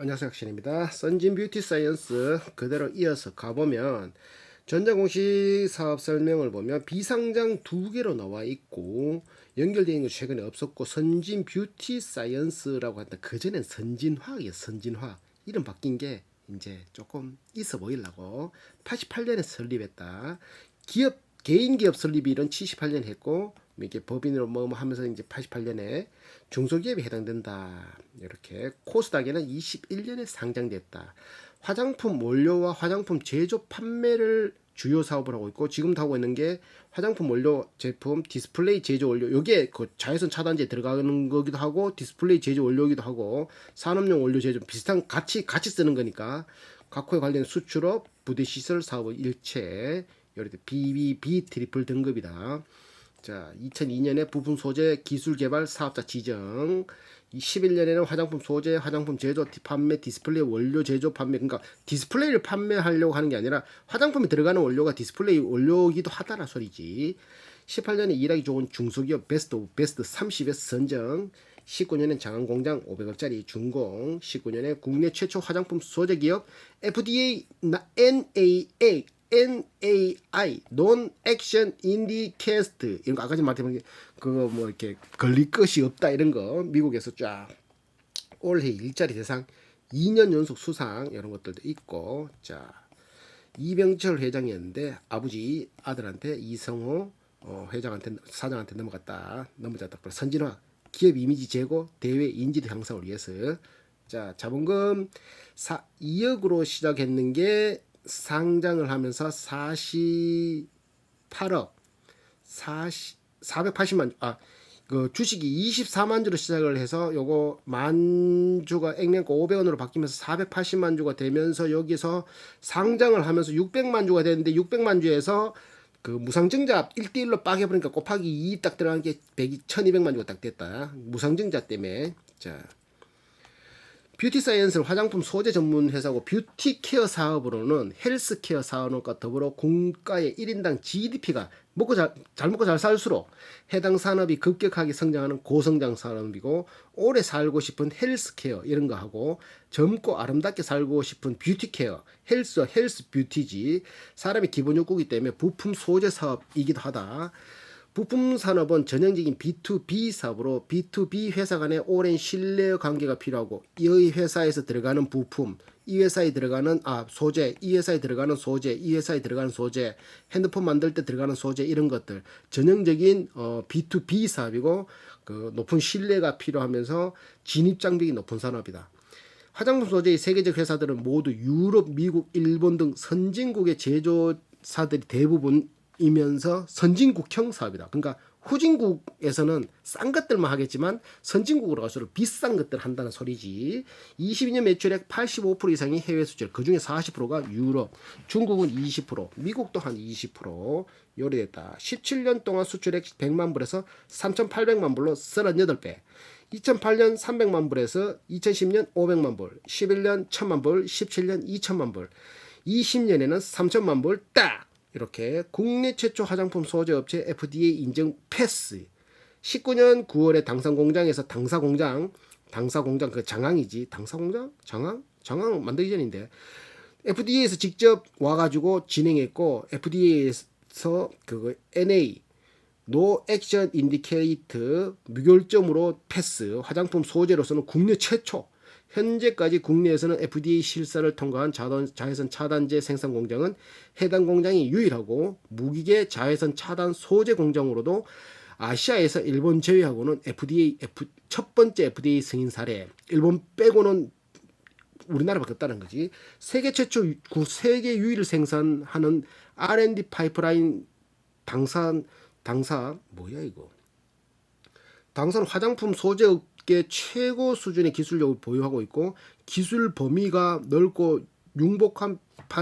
안녕하세요, 학신입니다. 선진 뷰티 사이언스 그대로 이어서 가보면 전자공시 사업 설명을 보면 비상장 두 개로 나와 있고 연결되어 있는 거 최근에 없었고 선진 뷰티 사이언스라고 한다. 그전엔 선진화학이에요. 선진화 이름 바뀐 게 이제 조금 있어 보이려고 88년에 설립했다. 기업 개인 기업 설립일은 78년 했고 이게 법인으로 뭐 하면서 이제 88년에 중소기업에 해당된다. 이렇게 코스닥에는 21년에 상장됐다. 화장품 원료와 화장품 제조 판매를 주요 사업을 하고 있고 지금 하고 있는 게 화장품 원료 제품 디스플레이 제조 원료 요게 그 자외선 차단제에 들어가는 거기도 하고 디스플레이 제조 원료이기도 하고 산업용 원료 제조 비슷한 같이 쓰는 거니까 각호에 관련 수출업 부대 시설 사업의 일체 이렇게 BBB 트리플 등급이다. 자, 2002년에 부품 소재 기술 개발 사업자 지정. 11년에는 화장품 소재, 화장품 제조, 판매, 디스플레이 원료 제조, 판매. 그러니까 디스플레이를 판매하려고 하는 게 아니라 화장품에 들어가는 원료가 디스플레이 원료이기도 하다라 소리지. 18년에 일하기 좋은 중소기업 베스트 오브 베스트 30에 선정. 19년엔 장안공장 500억짜리 준공. 19년에 국내 최초 화장품 소재 기업 FDA, NAI, Non Action Indicast 이런 거 아까 전에 말했던 그거 뭐 이렇게 걸릴 것이 없다 이런 거 미국에서 쫙 올해 일자리 대상 2년 연속 수상 이런 것들도 있고 자 이병철 회장이었는데 아버지 아들한테 이성호 회장한테 사장한테 넘어졌다. 선진화 기업 이미지 제고 대외 인지도 향상을 위해서 자 자본금 2억으로 시작했는 게 상장을 하면서 48억 480만 그 주식이 24만 주로 시작을 해서 요거 만 주가 액면가 500원으로 바뀌면서 480만 주가 되면서 여기서 상장을 하면서 600만 주가 되는데 600만 주에서 그 무상증자 1대1로 빠개버리니까 곱하기 2 딱 들어간 게 1200만 주가 딱 됐다. 무상증자 때문에. 자. 뷰티 사이언스는 화장품 소재 전문 회사고 뷰티 케어 사업으로는 헬스케어 사업과 더불어 국가의 1인당 GDP가 잘 먹고 잘 살수록 해당 산업이 급격하게 성장하는 고성장 산업이고 오래 살고 싶은 헬스케어 이런 거 하고 젊고 아름답게 살고 싶은 뷰티 케어 헬스 뷰티지 사람의 기본 욕구이기 때문에 부품 소재 사업이기도 하다. 부품 산업은 전형적인 B2B 사업으로 B2B 회사 간의 오랜 신뢰 관계가 필요하고 이 회사에서 들어가는 부품, 이 회사에 들어가는 소재, 이 회사에 들어가는 소재, 이 회사에 들어가는 소재, 핸드폰 만들 때 들어가는 소재 이런 것들 전형적인 B2B 사업이고 그 높은 신뢰가 필요하면서 진입 장벽이 높은 산업이다. 화장품 소재의 세계적 회사들은 모두 유럽, 미국, 일본 등 선진국의 제조사들이 대부분 이면서 선진국형 사업이다. 그러니까 후진국에서는 싼 것들만 하겠지만 선진국으로 갈수록 비싼 것들 한다는 소리지. 22년 매출액 85% 이상이 해외 수출. 그중에 40%가 유럽, 중국은 20%, 미국도 한 20% 요리됐다. 17년 동안 수출액 100만 불에서 3,800만 불로 38배. 2008년 300만 불에서 2010년 500만 불, 11년 1000만 불, 17년 2000만 불, 20년에는 3000만 불 딱! 이렇게 국내 최초 화장품 소재 업체 FDA 인증 패스. 19년 9월에 당산공장에서 당사공장 그 장항이지 당사공장 장항 만들기 전인데 FDA에서 직접 와가지고 진행했고 FDA에서 그 NA No Action Indicate 무결점으로 패스 화장품 소재로서는 국내 최초. 현재까지 국내에서는 FDA 실사를 통과한 자외선 차단제 생산 공장은 해당 공장이 유일하고 무기계 자외선 차단 소재 공장으로도 아시아에서 일본 제외하고는 첫 번째 FDA 승인 사례. 일본 빼고는 우리나라밖에 없다는 거지. 세계 최초 세계 유일 생산하는 R&D 파이프라인 당산 뭐야 이거? 당산 화장품 소재 계 최고 수준의 기술력을 보유하고 있고 기술 범위가 넓고 융복한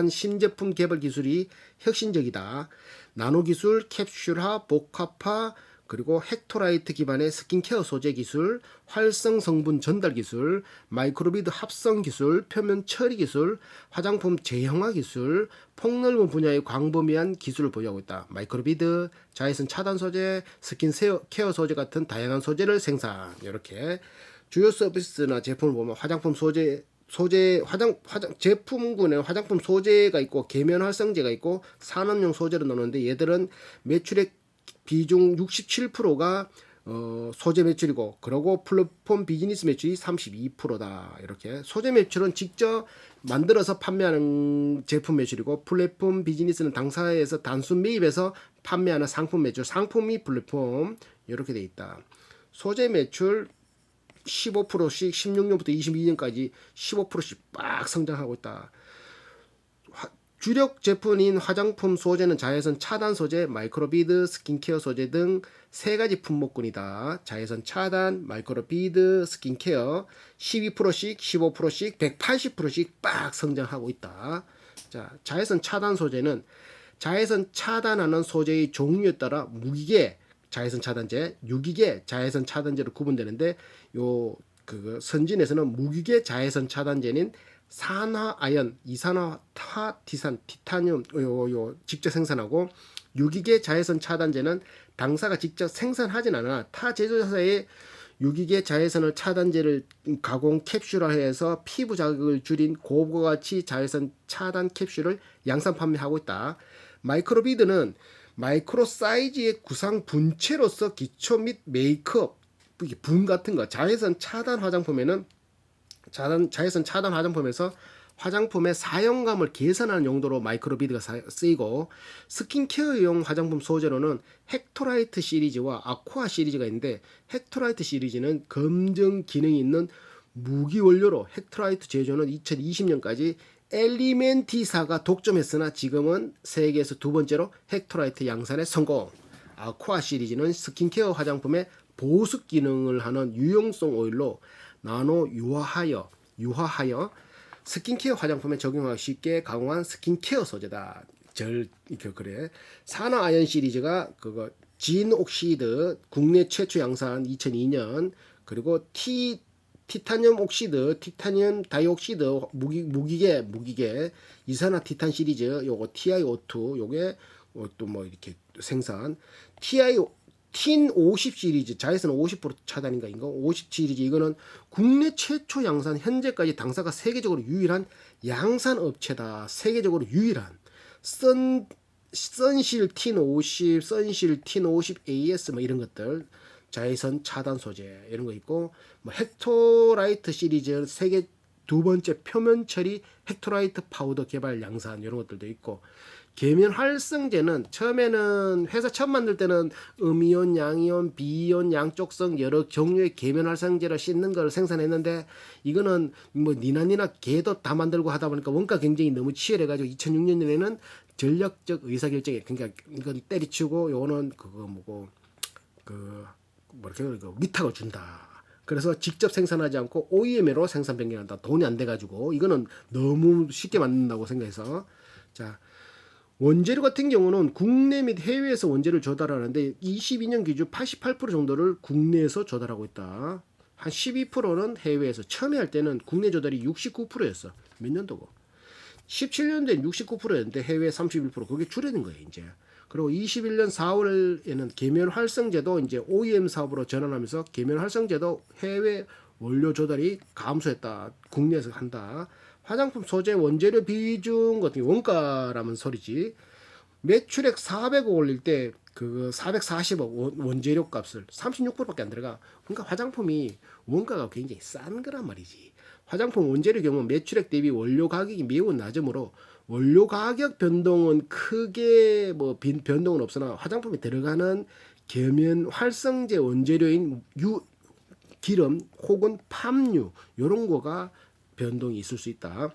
신제품 개발 기술이 혁신적이다. 나노 기술, 캡슐화, 복합화, 그리고 헥토라이트 기반의 스킨케어 소재 기술, 활성 성분 전달 기술, 마이크로비드 합성 기술, 표면 처리 기술, 화장품 제형화 기술, 폭넓은 분야의 광범위한 기술을 보유하고 있다. 마이크로비드, 자외선 차단 소재, 스킨케어 소재 같은 다양한 소재를 생산. 이렇게 주요 서비스나 제품을 보면 화장품 소재 소재 제품군에 화장품 소재가 있고 계면 활성제가 있고 산업용 소재로 나오는데 얘들은 매출액 비중 67%가 소재 매출이고, 그리고 플랫폼 비즈니스 매출이 32%다. 이렇게 소재 매출은 직접 만들어서 판매하는 제품 매출이고, 플랫폼 비즈니스는 당사에서 단순 매입해서 판매하는 상품 매출, 상품이 플랫폼, 이렇게 돼 있다. 소재 매출 15%씩 16년부터 22년까지 15%씩 빡 성장하고 있다. 주력 제품인 화장품 소재는 자외선 차단 소재, 마이크로비드, 스킨케어 소재 등 세 가지 품목군이다. 자외선 차단, 마이크로비드, 스킨케어 12%씩, 15%씩, 180%씩 빡 성장하고 있다. 자, 자외선 차단 소재는 자외선 차단하는 소재의 종류에 따라 무기계 자외선 차단제, 유기계 자외선 차단제로 구분되는데, 선진에서는 무기계 자외선 차단제는 산화아연, 이산화탄, 티타늄 직접 생산하고, 유기계 자외선 차단제는 당사가 직접 생산하진 않아 타 제조사의 유기계 자외선 차단제를 가공 캡슐화해서 피부 자극을 줄인 고부가가치 자외선 차단 캡슐을 양산 판매하고 있다. 마이크로비드는 마이크로 사이즈의 구상 분체로서 기초 및 메이크업, 분 같은 거, 자외선 차단 화장품에는 자외선 차단 화장품에서 화장품의 사용감을 개선하는 용도로 마이크로비드가 쓰이고, 스킨케어용 화장품 소재로는 헥토라이트 시리즈와 아쿠아 시리즈가 있는데, 헥토라이트 시리즈는 검증 기능이 있는 무기 원료로 헥토라이트 제조는 2020년까지 엘리멘티사가 독점했으나 지금은 세계에서 두 번째로 헥토라이트 양산에 성공. 아쿠아 시리즈는 스킨케어 화장품의 보습 기능을 하는 유용성 오일로 나노 유화하여 스킨케어 화장품에 적용하기 쉽게 가공한 스킨케어 소재다. 그래. 산화아연 시리즈가 진 옥시드 국내 최초 양산 2002년, 그리고 티타늄 옥시드, 티타늄 다이옥시드 무기계 이산화 티탄 시리즈, 요거 TiO2 요게 또 뭐 이렇게 생산, 틴 50 시리즈 자외선 50% 차단인가 이거 50 시리즈, 이거는 국내 최초 양산, 현재까지 당사가 세계적으로 유일한 양산 업체다. 세계적으로 유일한 선실 틴 50, 선실 틴 50 AS 뭐 이런 것들, 자외선 차단 소재 이런 거 있고, 뭐 헥토라이트 시리즈 세계 두 번째 표면 처리 헥토라이트 파우더 개발 양산 이런 것들도 있고, 계면 활성제는 처음에는 회사 처음 만들 때는 음이온, 양이온, 비이온, 양쪽성 여러 종류의 계면 활성제를 씻는 걸 생산했는데, 이거는 뭐 니나 개도 다 만들고 하다 보니까 원가 경쟁이 너무 치열해가지고 2006년에는 전략적 의사결정에, 그러니까 이건 때리치고 요거는 위탁을 준다. 그래서 직접 생산하지 않고 OEM으로 생산 변경한다. 돈이 안 돼가지고 이거는 너무 쉽게 만든다고 생각해서. 자, 원재료 같은 경우는 국내 및 해외에서 원재료를 조달하는데 22년 기준 88% 정도를 국내에서 조달하고 있다. 한 12%는 해외에서. 처음에 할 때는 국내 조달이 69%였어. 몇 년도고? 17년도엔 69%였는데 해외 31%. 그게 줄어든 거예요, 이제. 그리고 21년 4월에는 계면 활성제도 이제 OEM 사업으로 전환하면서 계면 활성제도 해외 원료 조달이 감소했다. 국내에서 한다. 화장품 소재 원재료 비중 같은 게 원가라면 소리지. 매출액 400억 올릴 때 440억 원재료 값을 36%밖에 안 들어가. 그러니까 화장품이 원가가 굉장히 싼 거란 말이지. 화장품 원재료 경우 매출액 대비 원료 가격이 매우 낮으므로 원료 가격 변동은 크게 변동은 없으나 화장품에 들어가는 계면 활성제 원재료인 기름 혹은 팜유 이런 거가 변동이 있을 수 있다.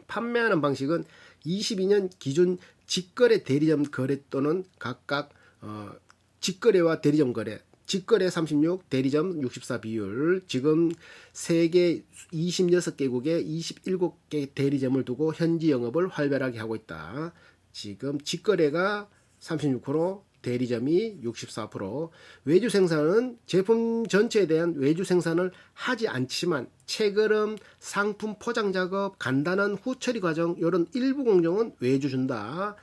판매하는 방식은 22년 기준 직거래 대리점 거래 또는 각각 직거래와 대리점 거래, 직거래 36, 대리점 64 비율. 지금 세계 26개국에 27개 대리점을 두고 현지 영업을 활발하게 하고 있다. 지금 직거래가 36%, 대리점이 64%. 외주 생산은 제품 전체에 대한 외주 생산을 하지 않지만 체거름, 상품 포장 작업, 간단한 후처리 과정 이런 일부 공정은 외주 준다.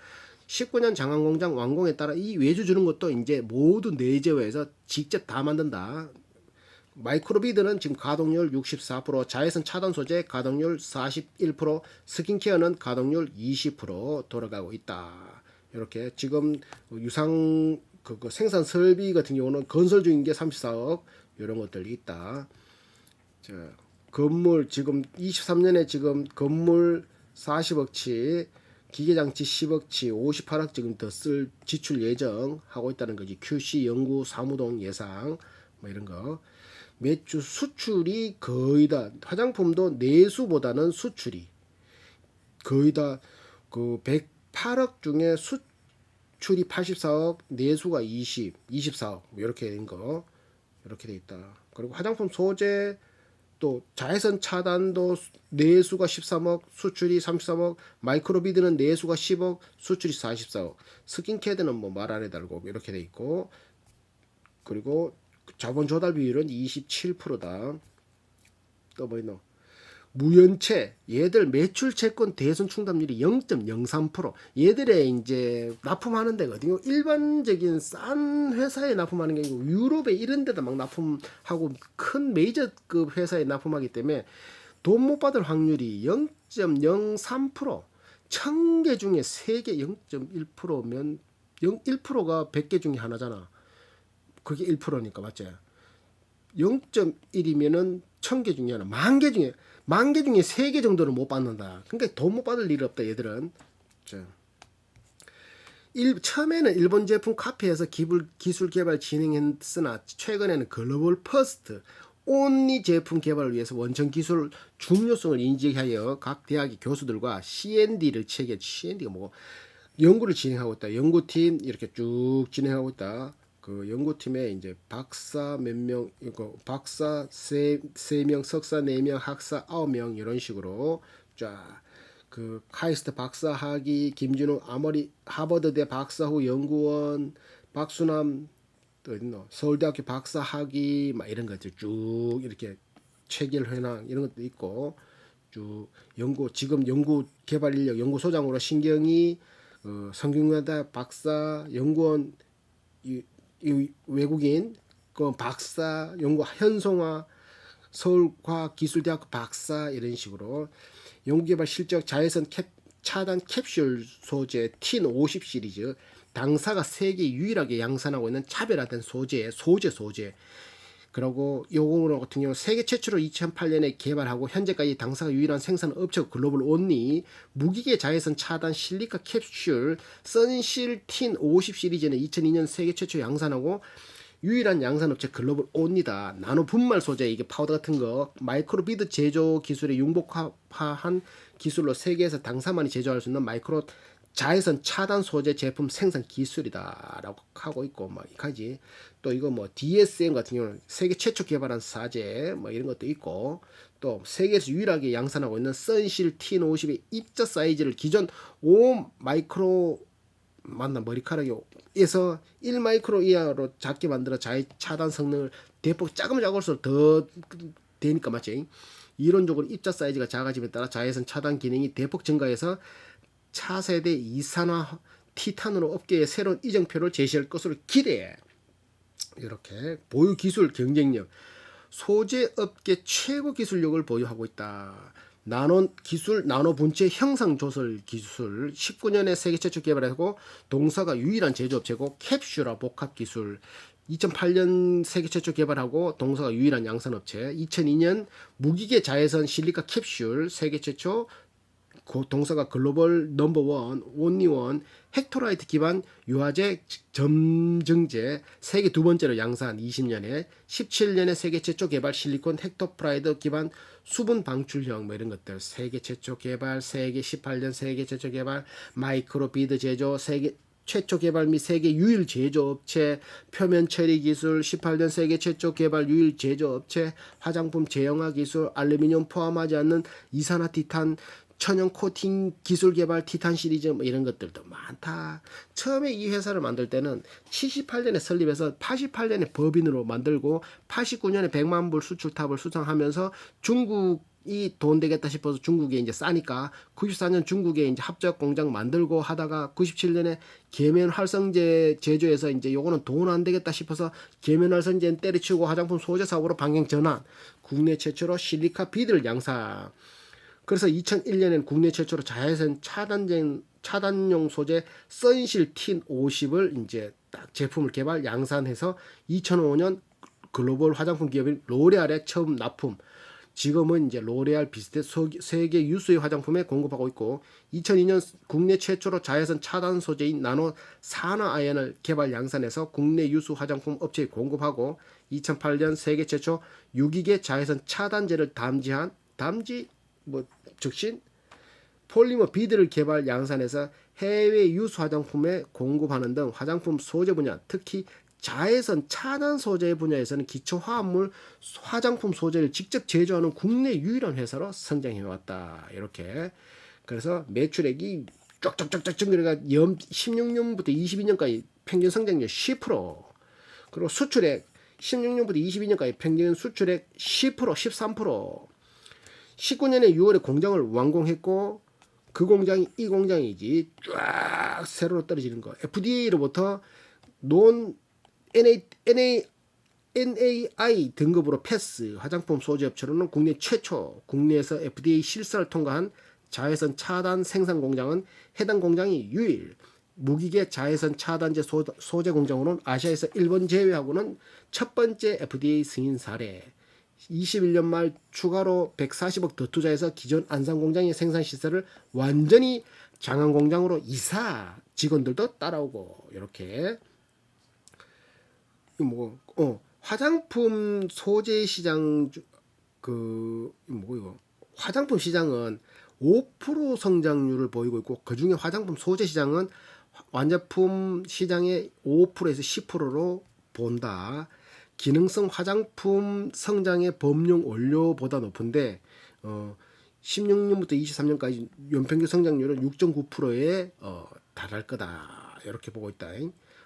19년 장안 공장 완공에 따라 이 외주 주는 것도 이제 모두 내재화해서 직접 다 만든다. 마이크로비드는 지금 가동률 64%, 자외선 차단 소재 가동률 41%, 스킨케어는 가동률 20% 돌아가고 있다. 이렇게 지금 유상 그 생산 설비 같은 경우는 건설 중인 게 34억 이런 것들이 있다. 자, 건물 지금 23년에 지금 건물 40억치, 기계장치 10억치, 58억 지금 더 쓸 지출 예정하고 있다는 거지. QC 연구 사무동 예상 뭐 이런 거. 매출 수출이 거의 다 화장품도 내수보다는 수출이 거의 다 그 108억 중에 수출이 84억, 내수가 24억 이렇게 된 거. 이렇게 돼 있다. 그리고 화장품 소재 또 자외선 차단도 내수가 13억, 수출이 33억, 마이크로비드는 내수가 10억, 수출이 44억, 스킨캐드는 뭐 말 안 해달고 이렇게 돼 있고, 그리고 자본 조달 비율은 27%다. 또 뭐 있노? 무연체 얘들 매출 채권 대손 충당률이 0.03%. 얘들의 이제 납품하는 데거든요. 일반적인 싼 회사에 납품하는 게 아니고 유럽에 이런 데다 막 납품하고 큰 메이저급 회사에 납품하기 때문에 돈 못 받을 확률이 0.03%. 1000개 중에 3개 0.1%면 1%가 100개 중에 하나잖아. 그게 1%니까 맞지? 0.1이면은 1000개 중에 하나, 만 개 중에 3개 정도는 못 받는다. 그러니까 돈 못 받을 일이 없다 얘들은. 자, 처음에는 일본 제품 카피해서 기술 개발 진행했으나 최근에는 글로벌 퍼스트 온리 제품 개발을 위해서 원천 기술 중요성을 인지하여 각 대학의 교수들과 C&D를 CND가 뭐고 연구를 진행하고 있다. 연구팀 이렇게 쭉 진행하고 있다. 그 연구팀에 이제 박사 몇 명, 이거 박사 세 명, 석사 4명, 학사 9명 이런 식으로 쫙 그 카이스트 박사 학위, 김진우 아머리 하버드대 박사 후 연구원, 박수남 또 있노 서울대학교 박사 학위 막 이런 것들 쭉 이렇게 체결 현황 이런 것도 있고 쭉 지금 연구 개발 인력 연구소장으로 신경이 성균관대 박사 연구원 이 외국인 그 박사 연구 현송화 서울과학기술대학교 박사 이런 식으로 연구개발 실적 자외선 차단 캡슐 소재 틴 50 시리즈 당사가 세계 유일하게 양산하고 있는 차별화된 소재. 그리고 요거 같은 경우 세계 최초로 2008년에 개발하고 현재까지 당사가 유일한 생산 업체고 글로벌 온리 무기계 자외선 차단 실리카 캡슐 선실 틴 50 시리즈는 2002년 세계 최초 양산하고 유일한 양산업체 글로벌 온리다. 나노 분말 소재 이게 파우더 같은 거 마이크로비드 제조 기술에 융복화한 기술로 세계에서 당사만이 제조할 수 있는 마이크로 자외선 차단 소재 제품 생산 기술이다라고 하고 있고 뭐 이까지 또 이거 뭐 DSM 같은 경우는 세계 최초 개발한 사제 뭐 이런 것도 있고 또 세계에서 유일하게 양산하고 있는 선실 틴 50의 입자 사이즈를 기존 5 마이크로 맞나 머리카락에서 1 마이크로 이하로 작게 만들어 자외 차단 성능을 대폭 작을수록 더 되니까 맞지? 이론적으로 입자 사이즈가 작아짐에 따라 자외선 차단 기능이 대폭 증가해서 차세대 이산화 티탄으로 업계에 새로운 이정표를 제시할 것으로 기대해. 이렇게 보유 기술 경쟁력 소재 업계 최고 기술력을 보유하고 있다. 나노 기술 나노 분체 형상 조설 기술 19년에 세계 최초 개발하고 동사가 유일한 제조업체고 캡슐화 복합 기술 2008년 세계 최초 개발하고 동사가 유일한 양산업체 2002년 무기계 자외선 실리카 캡슐 세계 최초 동사가 글로벌 넘버원 온리원 헥토라이트 기반 유화제 점증제 세계 두 번째로 양산 20년에 17년에 세계 최초 개발 실리콘 헥토프라이드 기반 수분 방출형 뭐 이런 것들 세계 최초 개발 세계 18년 세계 최초 개발 마이크로 비드 제조 세계 최초 개발 및 세계 유일 제조업체 표면 처리 기술 18년 세계 최초 개발 유일 제조업체 화장품 제형화 기술 알루미늄 포함하지 않는 이산화 티탄 천연 코팅 기술 개발 티탄 시리즈 뭐 이런 것들도 많다. 처음에 이 회사를 만들 때는 78년에 설립해서 88년에 법인으로 만들고 89년에 100만 불 수출탑을 수상하면서 중국 돈 되겠다 싶어서 중국에 이제 싸니까 94년 중국에 이제 합작 공장 만들고 하다가 97년에 계면 활성제 제조해서 이제 요거는 돈 안 되겠다 싶어서 계면 활성제는 때려치우고 화장품 소재 사업으로 방향 전환. 국내 최초로 실리카 비드를 양산. 그래서 2001년엔 국내 최초로 자외선 차단용 소재 선실 틴 50을 이제 딱 제품을 개발 양산해서 2005년 글로벌 화장품 기업인 로레알에 처음 납품. 지금은 이제 로레알 비슷해 세계 유수의 화장품에 공급하고 있고 2002년 국내 최초로 자외선 차단 소재인 나노 산화 아연을 개발 양산해서 국내 유수 화장품 업체에 공급하고 2008년 세계 최초 유기계 자외선 차단제를 적신 폴리머 비드를 개발 양산해서 해외 유수 화장품에 공급하는 등 화장품 소재 분야 특히 자외선 차단 소재 분야에서는 기초 화합물 화장품 소재를 직접 제조하는 국내 유일한 회사로 성장해 왔다. 이렇게. 그래서 매출액이 쫙쫙쫙쫙 그래가 16년부터 22년까지 평균 성장률 10%. 그리고 수출액 16년부터 22년까지 평균 수출액 10%, 13%. 19년에 6월에 공장을 완공했고 그 공장이 이 공장이지 쫙 세로로 떨어지는 거. FDA로부터 NAI 등급으로 패스 화장품 소재 업체로는 국내 최초 국내에서 FDA 실사를 통과한 자외선 차단 생산 공장은 해당 공장이 유일 무기계 자외선 차단제 소재 공장으로는 아시아에서 일본 제외하고는 첫 번째 FDA 승인 사례. 21년 말 추가로 140억 더 투자해서 기존 안산 공장의 생산 시설을 완전히 장안 공장으로 이사. 직원들도 따라오고 이렇게. 화장품 소재 시장 화장품 시장은 5% 성장률을 보이고 있고 그 중에 화장품 소재 시장은 완제품 시장의 5%에서 10%로 본다. 기능성 화장품 성장의 범용 원료보다 높은데 16년부터 23년까지 연평균 성장률은 6.9%에 달할 거다. 이렇게 보고 있다.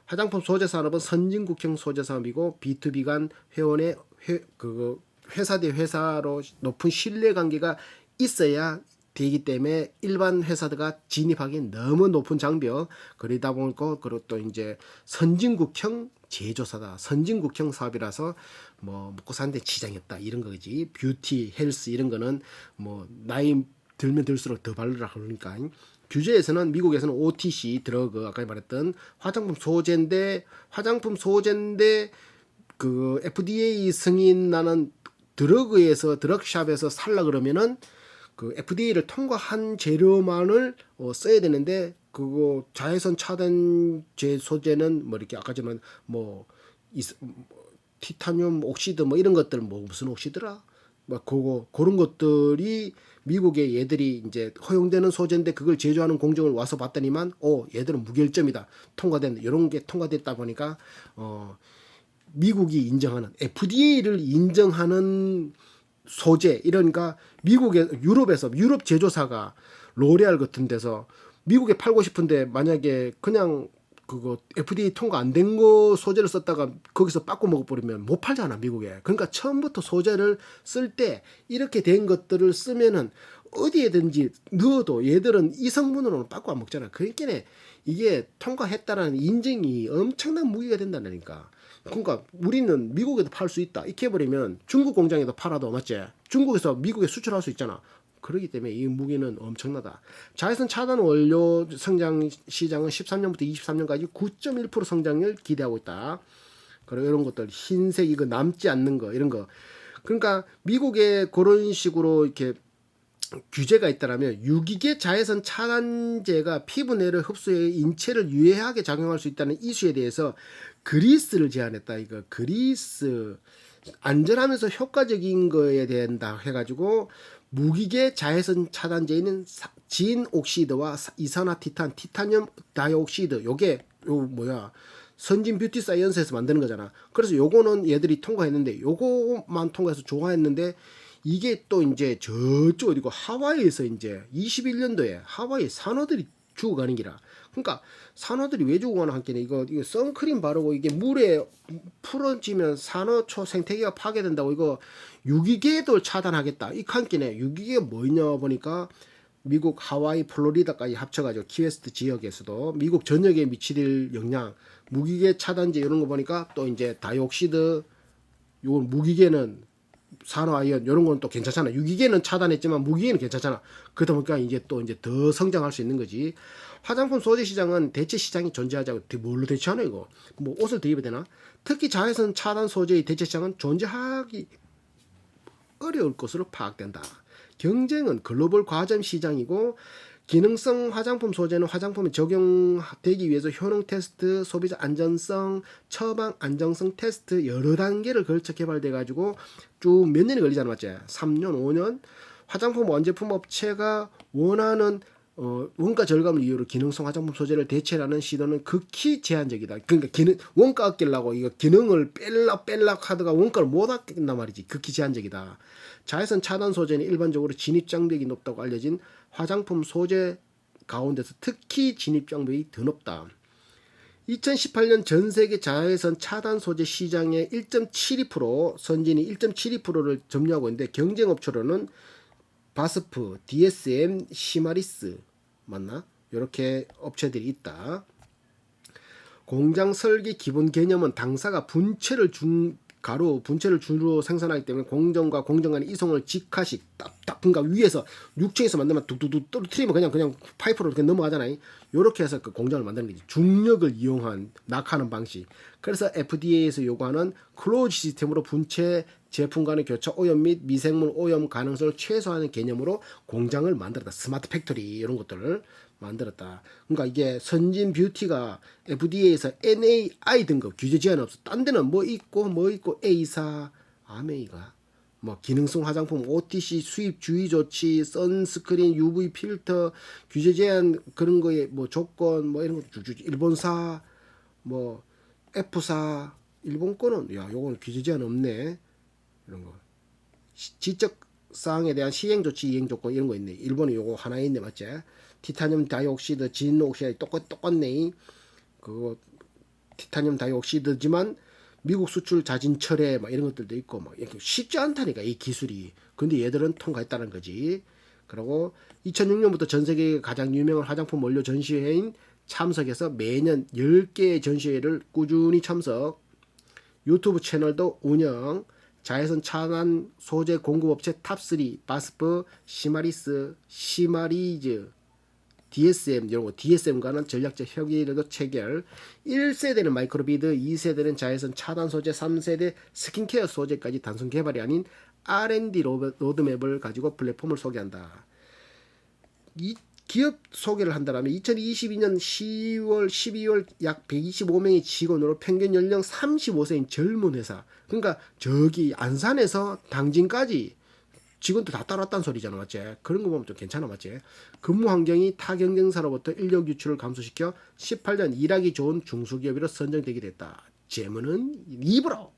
화장품 소재 산업은 선진국형 소재 산업이고 B2B 간 회원의 회사 대 회사로 높은 신뢰 관계가 있어야 되기 때문에 일반 회사들과 진입하기 너무 높은 장벽. 그러다 보니까 그리고 또 이제 선진국형 제조사다. 선진국형 사업이라서 뭐 먹고 사는데 지장이 없다. 이런 거지. 뷰티, 헬스 이런 거는 뭐 나이 들면 들수록 더 바르라 그러니까. 규제에서는 미국에서는 OTC 드러그 아까 말했던 화장품 소재인데 그 FDA 승인 나는 드러그에서 드럭샵에서 살라 그러면은 그 FDA를 통과한 재료만을 써야 되는데 그거 자외선 차단제 소재는 뭐 이렇게 아까 전에 티타늄 옥시드 뭐 이런 것들 뭐 무슨 옥시드라 그런 것들이 미국의 얘들이 이제 허용되는 소재인데 그걸 제조하는 공정을 와서 봤더니만 얘들은 무결점이다 통과된 이런 게 통과됐다 보니까 미국이 인정하는 FDA를 인정하는 소재 이러니까 유럽에서 유럽 제조사가 로레알 같은 데서 미국에 팔고 싶은데 만약에 그냥 그거 FDA 통과 안 된 거 소재를 썼다가 거기서 빠꾸 먹어버리면 못 팔잖아 미국에. 그러니까 처음부터 소재를 쓸 때 이렇게 된 것들을 쓰면은 어디에든지 넣어도 얘들은 이 성분으로는 빠꾸 안 먹잖아. 그러니까 이게 통과했다라는 인증이 엄청난 무기가 된다니까. 그러니까 우리는 미국에도 팔 수 있다. 이렇게 해버리면 중국 공장에도 팔아도 맞지? 중국에서 미국에 수출할 수 있잖아. 그렇기 때문에 이 무기는 엄청나다. 자외선 차단 원료 성장 시장은 13년부터 23년까지 9.1% 성장을 기대하고 있다. 그리고 이런 것들 흰색 이거 남지 않는 거 이런 거. 그러니까 미국에 그런 식으로 이렇게 규제가 있다라면 유기계 자외선 차단제가 피부 내를 흡수해 인체를 유해하게 작용할 수 있다는 이슈에 대해서 그리스를 제안했다. 이거 그리스 안전하면서 효과적인 거에 된다 해가지고 무기계 자외선 차단제인 진 옥시드와 이산화티탄, 티타늄 다이옥시드 요게 선진 뷰티 사이언스에서 만드는 거잖아. 그래서 요거는 얘들이 통과했는데 요거만 통과해서 좋아했는데 이게 또 이제 저쪽 어디고 하와이에서 이제 21년도에 하와이 산호들이 죽어가는 기라. 그러니까 산호들이 왜 죽어가는 한께는 이거 선크림 바르고 이게 물에 풀어지면 산호초 생태계가 파괴된다고 이거 유기계도 차단하겠다. 이 한께네 유기계 뭐냐 보니까 미국 하와이 플로리다까지 합쳐가지고 키웨스트 지역에서도 미국 전역에 미칠 영향 무기계 차단제 이런 거 보니까 또 이제 다이옥시드 요건 무기계는 산화아이언 이런 건 또 괜찮잖아. 유기계는 차단했지만 무기계는 괜찮잖아. 그러다 보니까 이제 또 이제 더 성장할 수 있는 거지. 화장품 소재 시장은 대체 시장이 존재하자고 뭘로 대체하나 이거? 뭐 옷을 더 입어야 되나? 특히 자외선 차단 소재의 대체 시장은 존재하기 어려울 것으로 파악된다. 경쟁은 글로벌 과점 시장이고 기능성 화장품 소재는 화장품에 적용되기 위해서 효능 테스트, 소비자 안전성, 처방 안정성 테스트 여러 단계를 걸쳐 개발돼 가지고 쭉 몇 년이 걸리잖아, 맞지? 3년, 5년. 화장품 완제품 업체가 원하는 원가 절감을 이유로 기능성 화장품 소재를 대체하는 시도는 극히 제한적이다. 그러니까 원가 아끼려고 이거 기능을 뺄락 하다가 원가를 못 아낀단 말이지. 극히 제한적이다. 자외선 차단 소재는 일반적으로 진입 장벽이 높다고 알려진 화장품 소재 가운데서 특히 진입 장벽이 더 높다. 2018년 전 세계 자외선 차단 소재 시장의 1.72% 선진이 1.72%를 점유하고 있는데 경쟁 업체로는 바스프, DSM, 시마리스 맞나? 이렇게 업체들이 있다. 공장 설계 기본 개념은 당사가 분체를 주로 생산하기 때문에 공정과 공정 간의 이송을 직화식 딱딱 그러니까 위에서 6층에서 만들면 뚝뚝뚝 떨어뜨리면 그냥 파이프로 이렇게 넘어가잖아요. 요렇게 해서 그 공장을 만드는 거지. 중력을 이용한 낙하하는 방식. 그래서 FDA에서 요구하는 클로즈 시스템으로 분체 제품 간의 교차 오염 및 미생물 오염 가능성을 최소화하는 개념으로 공장을 만들었다. 스마트 팩토리 이런 것들을 만들었다. 그러니까 이게 선진 뷰티가 FDA에서 NAI 등급 규제 제한 없어. 딴 데는 뭐 있고 A사, 아메이가 뭐 기능성 화장품, OTC 수입 주의 조치, 선스크린, UV 필터 규제 제한 그런 거에 뭐 조건 뭐 이런 거 일본사 뭐 F사 일본 거는 야 요건 규제 제한 없네. 이런 거 지적 사항에 대한 시행 조치 이행 조건 이런 거 있네. 일본은 요거 하나 있네 맞지? 티타늄 다이옥시드 진 옥시드 똑같네. 그거 티타늄 다이옥시드지만 미국 수출 자진 철회 막 이런 것들도 있고 막 이렇게 쉽지 않다니까 이 기술이. 근데 얘들은 통과했다는 거지. 그리고 2006년부터 전 세계 가장 유명한 화장품 원료 전시회인 참석해서 매년 10개의 전시회를 꾸준히 참석. 유튜브 채널도 운영. 자외선 차단 소재 공급업체 탑3 바스프, 시마리스, 시마리즈, DSM 이런 거 DSM과는 전략적 협의를 체결. 1세대는 마이크로비드, 2세대는 자외선 차단 소재, 3세대 스킨케어 소재까지 단순 개발이 아닌 R&D 로드맵을 가지고 플랫폼을 소개한다. 이 기업 소개를 한다면 2022년 10월, 12월 약 125명의 직원으로 평균 연령 35세인 젊은 회사. 그러니까 저기 안산에서 당진까지 직원들 다 따라왔다는 소리잖아, 맞지? 그런 거 보면 좀 괜찮아, 맞지? 근무 환경이 타 경쟁사로부터 인력 유출을 감소시켜 18년 일하기 좋은 중소기업으로 선정되게 됐다. 재무는 입으로